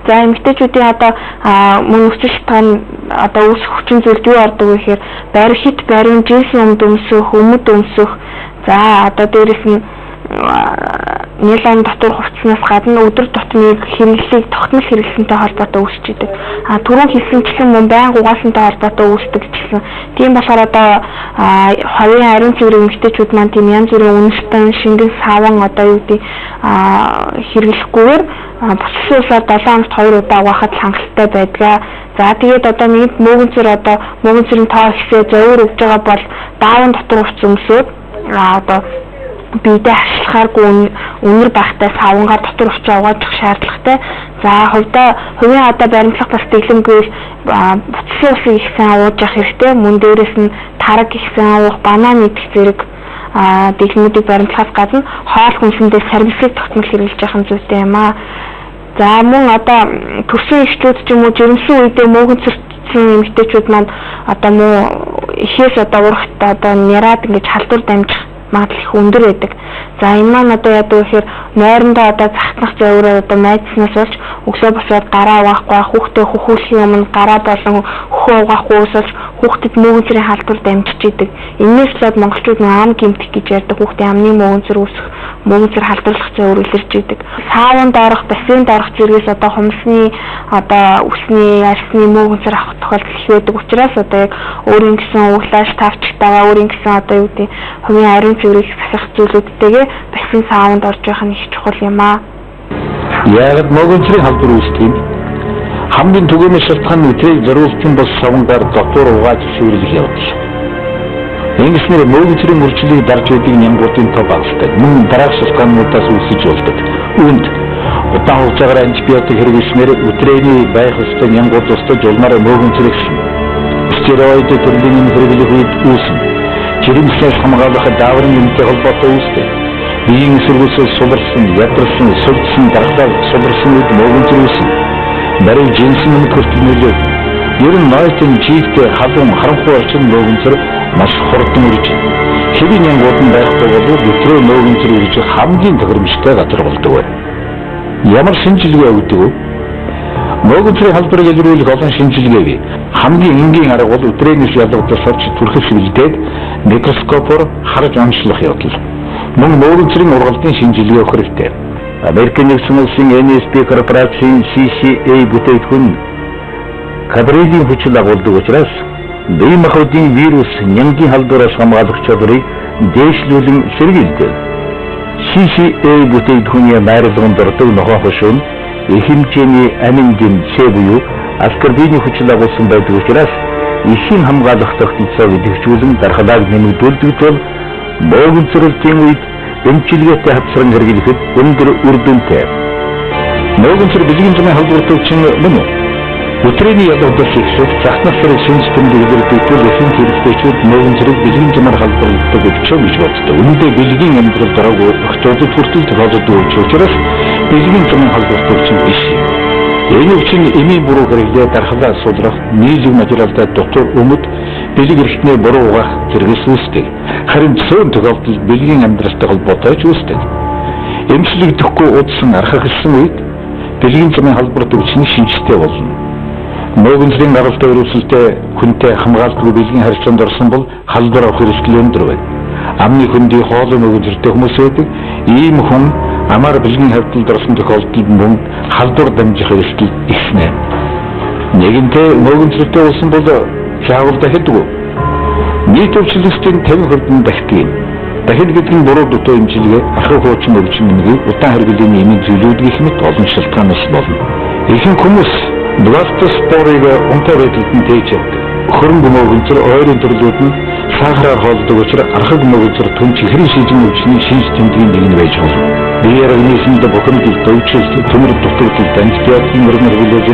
За эмэгтэйчүүдийн одоо мөн өсөлт шалтгаан одоо үүсэх хүчин зүйлд юу ордог вэ гэхээр барин жинсийн өмд өмсөх, өмд өмсөх. За одоо дээрэс нь нэлээд дотор хувцснаас гадна өдөр тутмын хэрэглэлийг тогтмол хэрэглэнтэй холбоотой үүсч идэг. Түрүүн хэлсэнчлэн мөн байнга угаасантай холбоотой үүсдэг гэсэн. Тийм болохоор одоо хавийн ариун цэврийн эмэгтэйчүүд маань тийм янз бүрийн үнэлтэн шингэн саван одоо юу гэдэг хэрэглэхгүйгээр буцсан усаар 7 хоногт 2 удаа угаахад хангалттай байдгаа. За тэгээд одоо нэг мөнгөцөрийн тоо ихсээ зовир өгж байгаа бол даавн дотор хувц өмсөөд одоо бидээ хашлахааргүй өнөр багтай савнгаар дотор очиж угааж шаардлагатай. За хувийн одоо баримтлах бас дэглэмгүй буцсан усыг ихсэн ууж явах хэрэгтэй. Мөн дээрээс нь тараг ихсэн уух, банан идэх зэрэг дэглэмүүдийг баримтлахаас гадна хоол хүнсэндээ сармисыг тогтмол хэрэглэж явах нь зүйтэй юм аа. За мөн одоо төрсөн эхчүүд ч юм уу жирэмсэн үедээ мөнгөцөрсөн эмэгтэйчүүд маань одоо муу ихээс одоо урагт одоо няраад ингэж халдвар дамжих магадлал их өндөр байдаг. За энэ маань одоо яадаг гэхээр нойрондоо одоо захтнах зөөрөө одоо майдснаас болж өглөө босоод гараа угаахгүй хүүхдээ хөхүүлэхийн өмнө гараа болон хөхөө угаахгүй усалж хүүхдэд мөнгөцрийн халдвар дамжиж идэг. Энээс болоод монголчууд ам гэмтэх гэж ярьдаг. Хүүхдийн амны мөнгөцөр үүсэх, мөнгөцөр халдварлах зөөр илэрж идэг. Сааванд орох, бассейнд орох зэрэгс одоо хумсны одоо үсний, арсны мөнгөцөр авах тохиолдол их байдаг учраас одоо яг өөрийн гэсэн углааш тавчтайгаа өөрийн гэсэн одоо юу гэдэг хувийн ариун цэврийг сахих зүйлүүдтэйгээ бассейн сааванд орж явах нь их чухал юм аа. Яг мөнгөцрийн халдвар үүсдэг юм. Хамгийн түгээмэл шалтгаан нь үтрийг зориулсан бос савнгаар дотор угааж шүүрлэх явдал. Ингэснээр мөнгөцрийн мөрчлийг дарж өгдөг нянгуудын тоо багасдаг. Мөн дараах шалтгаануудаас үүсэж болдог. Үүнд удаан хугацаагаар антибиотик хэрэглэснээр үтрээний байх ёстой нянгууд устж улмаар мөнгөцрэгсэн. Стероид төрлийн хэрэглэх үед үүснэ. Жирэмснээс хамгаалах дааврын юмтай холбоотой үүсдэг. Биеийн эсэргүүцээс суларсан, ядарсан, сулдсан, дарахлаар суларсан үед мөнгөцөр үүснэ. Барин жинсэн өмнө хүртэл нөлөө. Ер нь нойтон жигтэй халуун харанхуй орчин мөнгөцөр маш хурдан үрж. Хэвийн нянгууд нь байхгүй бол өтрөө мөнгөцөр үрж хамгийн тохиромжтой газар болдог байна. Ямар шинжилгээ өгдөг вэ? Мөнгөцрийн халдварыг илрүүлэх олон шинжилгээ. Хамгийн энгийн арга бол өтрээнээс ялгагдаж авч түрхэх шилдээд микроскопоор харж онцлох явдал. Мөн мөнгөцрийн ургалтын шинжилгээ өгөх хэрэгтэй. Америкийн нэгдсэн улсын NSP корпорацийн CCA бүтээгдэхүүн кабридийн хүчил агуулдаг учраас бие махбодын вирус нянгийн халдвараас хамгаалах чадварыг дээшлүүлэн сэргийлдэг. CCA бүтээгдэхүүний найрлаганд ордог нохой хошуун их хэмжээний аминдин С буюу аскорбины хүчил агуулсан байдаг учраас эхийн хамгаалах тогтолцоог идэвхжүүлэн дархлааг нэмэгдүүлдэг тул мөнгөцрөлтийн үед эмчилгээтэй хавцран хэрэглэхэд өндөр үр дүнтэй. Мөнгөцөр бэлгийн замын халдвартуучин мөн үү? Өтрээний ялгагдах ихсэх захнаас шинж тэмдэг илэрдэг тул эхэн хэрэгтэйчүүд мөнгөцөрийг бэлгийн замаар халдварлагддаг гэж боддог. Үүндээ бэлгийн амьдрал дараагүй өгчөөдөд хүртэл тохиолддог учраас бэлгийн замын халдвартуучин биш. Энэ үчин эмийн буруу хэрэглээ дархлаа судрах, нийлэг материалтай дотор өмд бэлэг эрхтний буруу угаах зэрэгс үүсдэг. Харин цөөн тохиолдолд бэлгийн амьдралтай холбоотой ч үүсдэг. Эмчлэгдэхгүй удсан архах хэлсэн үед бэлгийн замын халдварт өвчний шинжтэй болно. Мөнгөцрийн гаралтай өрөвсөлтэй хүнтэй хамгаалалтгүй бэлгийн харьцаанд орсон бол халдвар авах хэрэгсэл өндөр байна. Амны хүндий хоолой мөнгөцөртэй хүмүүс байдаг. Ийм хүн амар бэлгийн хавьталд орсон тохиолдолд мөн халдвар дамжих хэрэгсэл ихснэ. Нэгэнтээ мөнгөцөртэй болсон бол заавал дахидгүй. Нийт өвчлөлтийн 50% дахидаг. Дахид гэдэг нь буруу дутуу имчилгээ, ахуй хуучин өвчин нэмгийг удаан хэрэглээний эмийн зүйлүүд гэх мэт олон шалтгаанаас болно. Ихэнх хүмүүс бластоспорыг унтаа байдалд нь тээж явдаг. Хөрөнгө мөнгөцөр ойрын төрлүүд нь сахараар хоолдог учраас архаг мөнгөцөр түн чихрийн шижин өвчний шинж тэмдгийн нэг нь байж болно. Биеэр нийсэнд бохирдол төвчл төмөр дутагдал антибиотик мөрмөр хүлээж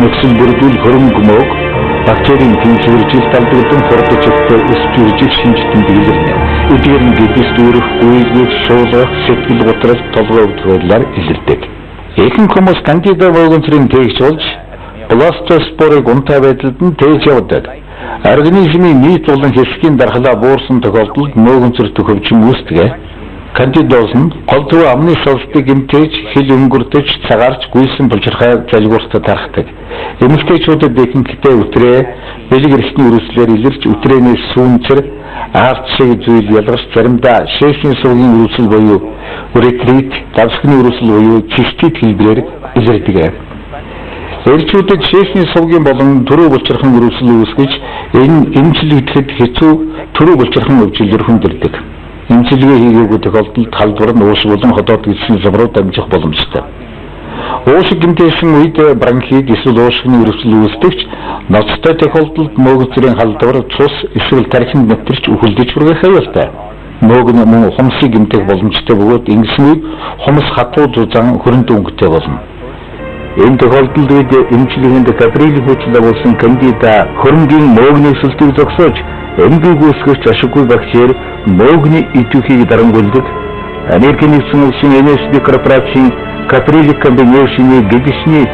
нөхцөл бүрдүүл хөрөнгө мөнгө бактерийн тэнцвэржил талдагдан хурдж өгтөө өсвөржил шинж тэмдэг илэрнэ. Эдгээр нь гэдэс дүүрэх, үйлдэл, шуулгах, сэтгэл готрол толгой өвдгөлөөр илэрдэг. Ихэнх хүмүүс кандида мөнгөцрийн тээгч болж бластоспорыг унтаа байдалд нь тээж явдаг. Организмын нийт болон хэсгийн дархлаа буурсан тохиолдолд мөнгөцөр төхөвчин үүсдэг. Кандидоос нь голдуу амны совсдыг эмтээж, хил өнгөрдөж, цагаарч гүйсэн булчирхай залгууртаа тархдаг. Эмэгтэйчүүдэд ихэнхдээ өтрээ бэлэг эрхтний үрүүлслээр илэрч өтрээнээс сүүнцэр арт шиг зүйл ялгарч заримдаа шээсийн сувгийн үрүүлсэл буюу ретрит, давсхны үрүүлсэл буюу чистит хэлбэрээр илэрдэг. Эрчүүдэд шээсний сувгийн болон төрөө булчирхан үрүүлсэл үүсгэж энэ эмчилэгдэхэд хэцүү төрөө булчирхан өвчлөлөөр хүндэрдэг. Эмчилгээ хийгээгүй тохиолдолд халдвар нь уус болон ходоод гисэн замруу дамжих боломжтой. Уушиг гэмтээсэн үед бронхит эсвэл уушигны өрөвсөл үүсдэгч ноцтой тохиолдолд мөөгцрийн халдвар цус эсвэл тархинд нэвтэрч үхэлдэж хүргэх аюултай. Мөөгн мөн хумсыг гэмтэх боломжтой бөгөөд ингэсэн үед хумс хатуу зузаан хөрөнд өнгөтэй болно. Энэ тохиолдолд үед эмчилгээнд каприлийн хөтлөл агуулсан кандида хөрөнгийн мөөгний сүлтийг зогсоож эмгэг үүсгэж ашиггүй бактери мөөгний идэвхийг дарангуйлдаг. Америкийн нэгдсэн улсын NSB корпорацийн Каприлик комбинешны гэдэгшний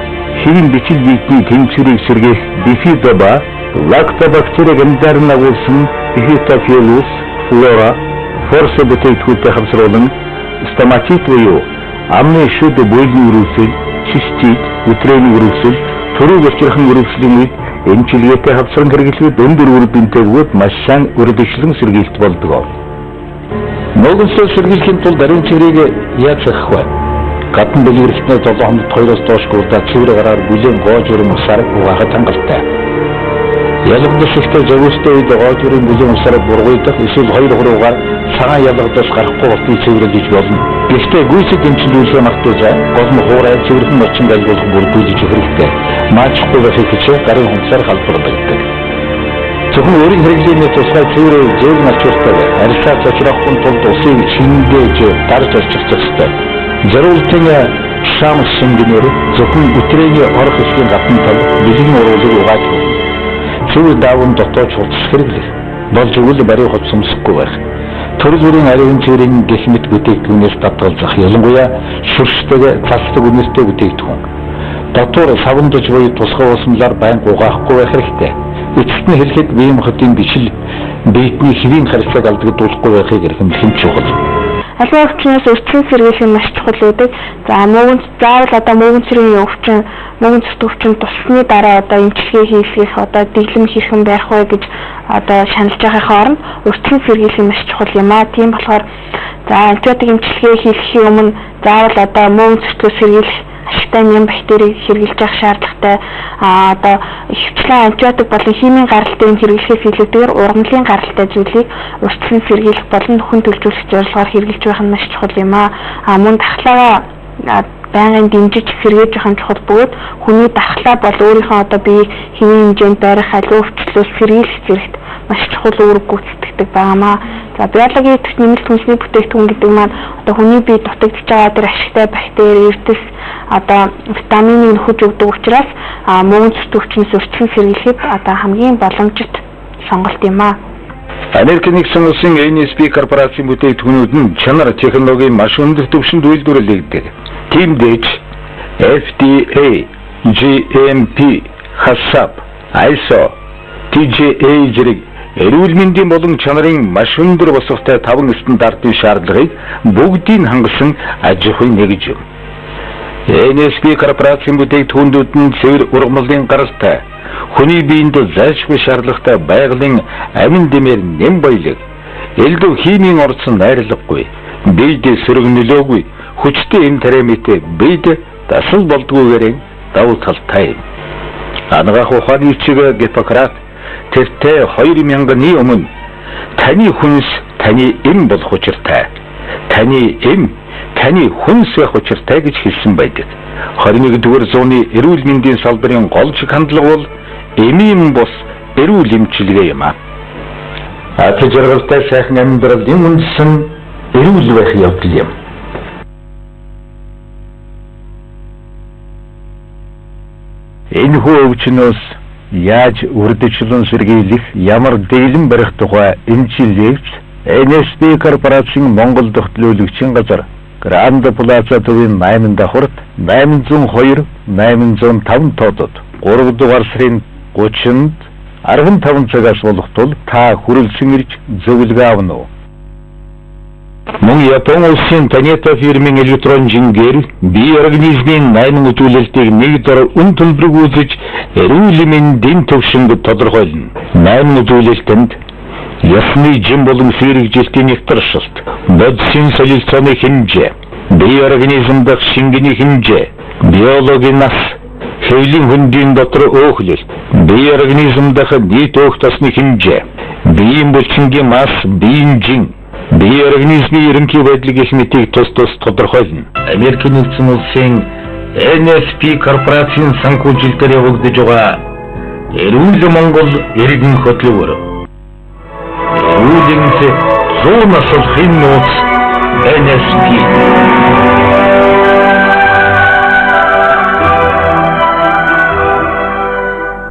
хэвийн бичил биетний тэмцвэрийг сэргээх бифидоба лактобактерийг амьдарн агуулсан бифидофилус флора форсе бүтээгдэхүүнтэй хамсруулан стоматит буюу амны шүд буйлын үрүүлсэл, цистит, өтрээний үрүүлсэл, төрөө булчирхан үрүүлслийн үед эмчилгээтэй хавцран хэрэглэхэд өндөр үр дүнтэй бөгөөд маш сайн үргэлжлэн сэргийлт болдог. Мөөгнсөө сэргийлэхийн тулд ариун цэврийг яаж сахих вэ? Гадна бэлэг эрхтний 7 хоногт 2-оос доош гурдаа цэвэр гараар бүлээн гоож өрөн усаар угаахад хангалттай. Ялгадас ихтэй зовлонтой үед гоож өрөн бүлээн усаар бургуйдах эсвэл 2-3 цагаан ялгадас гарахгүй болтыг цэвэрлэж болно. Гэхдээ гүйцэд эмчилүүлсэн мартуужаа гол нь хуурай цэвэрхэн мочин байлгуулах бүрдүүлж хэрэгтэй. Маачгүй байх хэвчээ гарын хумсаар халдварлагддаг. Зөвхөн өөрийн хэрэглээний тусгай цэвэр зээл малчуртай арилсаа зочроохгүй тулд усыг шингээж дарж олчих ёстой. Зориултын шам шингэнээр зөвхөн өтрээний орох хэсгийн гадна тал бэлгийн уруулыг угааж болно. Цэвэр даавн дотоод хурц хэрэглэх. Болж өгөл барийн хоц сумсахгүй байх. Төрөл бүрийн ариун цэврийн гэх мэт бүтээгдэхүүнээс татгалзах ялангуяа шүршдэг, цалцдаг үнэстэй бүтээгдэхүүн. Дотор савндаж буй тусгай уусмлаар байнга угаахгүй байх хэрэгтэй. Эцэст нь хэлэхэд бие махбодын бичил биетний хэвийн харилцааг алдагдуулахгүй байхыг эрхэмлэх нь чухал. Аливаа өвчнөөс өрчлөн сэргийлэх нь маш чухал байдаг. За мөөгөн заавал одоо мөөгөнцрийн өвчин, мөөгөнцөрт өвчин тусны дараа одоо эмчилгээ хийх одоо дэглэм хэрхэн байх вэ гэж одоо шаналж байгаахын оронд өрчлөн сэргийлэх нь маш чухал юм аа. Тийм болохоор за антибиотик эмчилгээ хийхээ өмнө заавал одоо мөөгөнцөртөө сэргийлэх ашигтай нэм бактерийг хэрэгжилж явах шаардлагатай. Одоо ихэвчлэн антибиотик болон химийн гаралтай юм хэрэглэхээс илүүтэйгээр ургамлын гаралтай зүйлийг урьдчилан сэргийлэх болон нөхөн төлжүүлэх зорилгоор хэрэгжилж байх нь маш чухал юм аа. Мөн дархлаагаа байнгын дэмжиж сэргээж явах нь чухал бөгөөд хүний дархлаа бол өөрийнхөө одоо биеийг хэмжээний хэмжээнд барих аливаа өвчлөлөөс сэргийлэх зэрэгт маш чухал үүрэг гүйцэтгэдэг байнамаа. За биологийн идэвх нэмэлт хүнсний бүтээгдэхүүн гэдэг маань одоо хүний бие дутагдж байгаа тэр ашигтай бактери, эрдэс одоо витаминыг нөхөж өгдөг учраас мөөгөнцөрт өвчнөөс өрчлөн сэргийлэхэд одоо хамгийн боломжит сонголт юм аа. Америкийн нэгдсэн улсын NSB корпорацийн бүтээгдэхүүнүүд нь чанар технологийн маш өндөр түвшинд үйлдвэрлэгддэг. Тиймдээч FDA, GMP, HACCP, ISO, TGA зэрэг эрүүл мэндийн болон чанарын маш өндөр босготой 5 стандартын шаардлагыг бүгдийг хангасан аж ахуйн нэгж юм. NSB корпорацийн бүтээгдэхүүнүүд нь цэвэр ургамлын гаралтай, хүний биеинд зайлшгүй шаардлагатай байгалийн амин дэмээр нэм баялаг, элдв химийн орцсон найрлагагүй, биед сөрөг нөлөөгүй, хүчтэй эм тариамитэй биед дасал болдгүйгээр давуу талтай юм. Анагаах ухааны чиг Гиппократ тэртээ 2000-ны өмнө таны хүнс таны эм болох учиртай, таны эм таны хүнс байх учиртай гэж хэлсэн байдаг. 21-р зууны эрүүл мэндийн салбарын гол чиг хандлага бол эмийн бус эрүүл эмчилгээ юм аа. Аты жаргалтай сайхан амьдралын үндсэн эрүүл байх явдал юм. Энэ хүү өвчнөөс яаж үрдэгчлэн сэргийлэх, ямар дэглэм барих тухай эмчилгээгч NSB корпорацийн Монгол дахь төлөөлөгчийн газар Гранд Плаза төвийн 8 давхурд 802 805 тоодод 3 дугаар сарын 30-нд 15 цагаас болох тул та хүрэлцэн ирж зөвлөгөө авна уу? Мөн Япон улсын Планета фирмийн электрон жингээр бие организмын 8 үзүүлэлтийг нэг дор үн төлбөрөг үзэж эрүүл мэндийн төвшинг тодорхойлно. 8 үзүүлэлтэнд ясны жим болон сэрэгжилтийн нэгтршилт, бодисын солилцооны хэмжээ, бие организм дах шингэний хэмжээ, биологийн нас, хэвлийн хөндийн дотор өөхлөлт, бие организм дах нийт өөх тосны хэмжээ, биеийн булчингийн мас, биеийн жин, бие организмын ерөнхий байдлыг их мэтийг тус тодорхойлно. Америкийн нэгдсэн улсын NSP корпорацийн санхүүжилтээр явагдаж байгаа эрүүл Монгол иргэн хөтөлбөр. Эрүүл 100 нас олохын нууц NSP